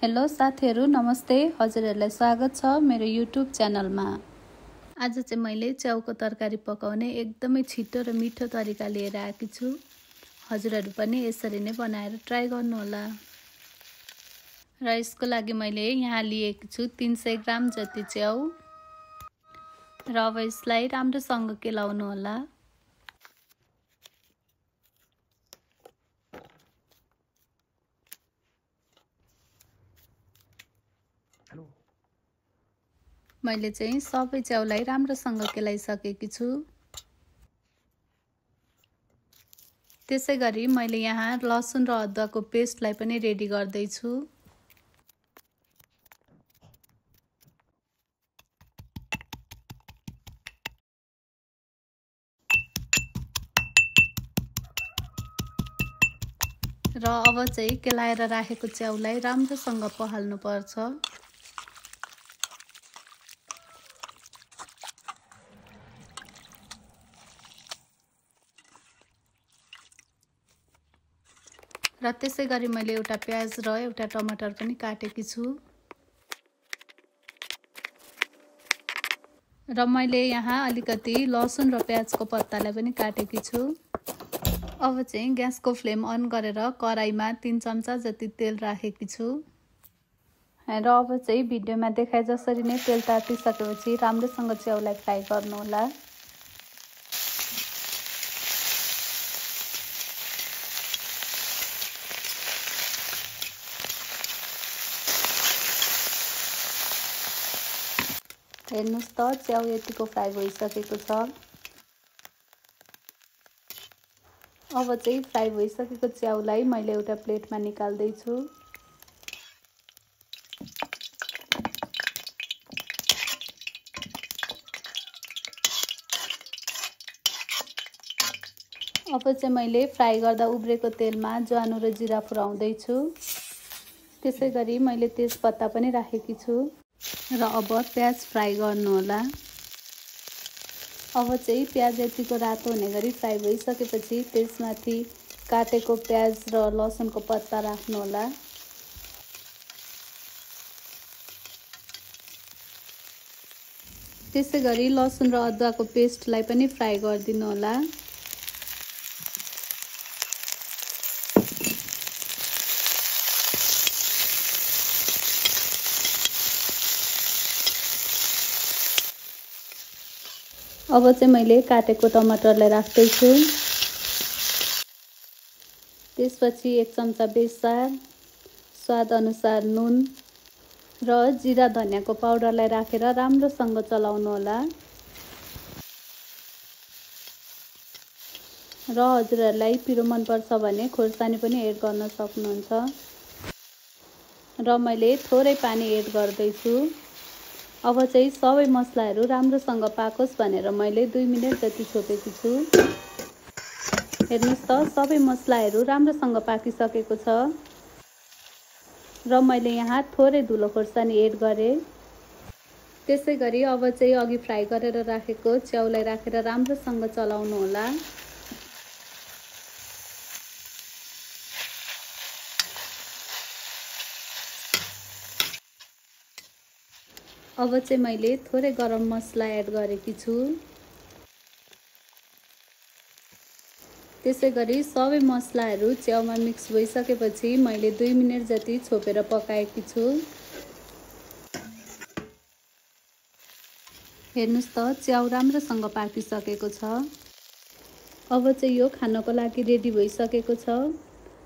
Hello साथीहरु, नमस्ते। हजुरहरुलाई स्वागत छ मेरो YouTube च्यानलमा। आज चाहिँ मैले च्याउको तरकारी पकाउने एकदमै छिटो र मिठो तरिका लिएर आएकी छु। हजुरहरु पनि यसरी नै बनाएर ट्राई गर्नु होला। र यसको लागि मैले यहाँ लिएकी छु 300 ग्राम जति च्याउ। र अब यसलाई राम्रोसँग केलाउनु होला। मैले चाहिँ सबै च्याउलाई राम्रोसँग केलाइसकेकी छु। त्यसैगरी मैले यहाँ लसुन र अदुवाको पेस्टलाई पनि रेडी गर्दै छु। र अब चाहिँ केलाएर राखेको च्याउलाई राम्रोसँग पहाल्नु पर्छ। र त्यसैगरी मैले एउटा प्याज र एउटा टमाटर पनि काटेकी छु। र मैले यहाँ अलिकति लसुन र प्याजको पत्तालाई पनि काटेकी छु। अब चाहिँ ग्यासको फ्लेम अन गरेर कराईमा 3 चम्चा जति तेल राखेकी छु। र अब चाहिँ भिडियोमा देखाए जसरी नै तेल तातिसकेपछि राम्रोसँग च्याउलाई फ्राई गर्नु होला। हेर्नुस् त च्याउ यतिको फ्राई भइसकेको छ। अब चाहिँ फ्राई भइसकेको च्याउलाई मैले एउटा प्लेटमा निकाल्दै छु। अब चाहिँ मैले फ्राई गर्दा उब्रेको तेलमा ज्वानो र जिरा फुराउँदै छु। त्यसैगरी मैले तेजपत्ता पनि राखेकी छु। र अब प्याज फ्राई गर्नु होला। अब चाहिँ प्याज यतिको रातो हुने गरी फ्राई भइसकेपछि त्यसमाथि काटेको प्याज र लसुनको पत्ता राख्नु होला। त्यसैगरी लसुन र अदुवाको पेस्टलाई पनि फ्राई गरिदिनु होला। अब चाहिँ मैले काटेको टमाटरलाई राख्दै छु। त्यसपछि 1 चम्चा बेसार, स्वाद अनुसार नुन र जिरा धनियाको पाउडरलाई राखेर राम्रोसँग चलाउनु होला। र हजुरहरुलाई पिरो मन पर्छ भने खोर्सानी पनि एड गर्न सक्नुहुन्छ। र मैले थोरै पानी एड गर्दै छु। अब चाहिँ सबै मसलाहरू राम्रोसँग पाकोस् भनेर मैले 2 मिनेट जति छोपेकी छु। हेर्नुस् त सबै मसलाहरू राम्रोसँग पाकिसकेको छ। र मैले यहाँ थोरै धुलो खोर्सानी एड गरे। त्यसैगरी अब चाहिँ अघि फ्राई गरेर राखेको च्याउलाई राखेर राम्रोसँग चलाउनु होला। अब चाहिँ मैले थोरै गरम मसला एड गरेकी छु। त्यसैगरी सबै मसलाहरू च्याउमा मिक्स भइसकेपछि मैले 2 मिनेट जति छोपेर पकाएकी छु। हेर्नुस् त च्याउ राम्रोसँग पाकिसकेको छ। अब चाहिँ यो खानको लागि रेडी भइसकेको छ।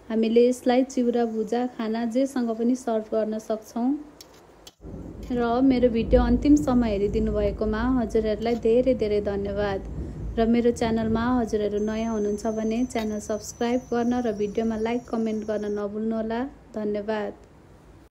हामीले यसलाई चिउरा, भुजा, खाना जेसँग पनि सर्भ गर्न सक्छौं। र मेरो भिडियो अन्तिमसम्म हेरिदिनु भएकोमा हजुरहरुलाई धेरै धेरै धन्यवाद। र मेरो च्यानलमा हजुरहरु नयाँ हुनुहुन्छ भने च्यानल सब्स्क्राइब गर्न र भिडियोमा लाइक कमेन्ट गर्न नभुल्नु होला। धन्यवाद।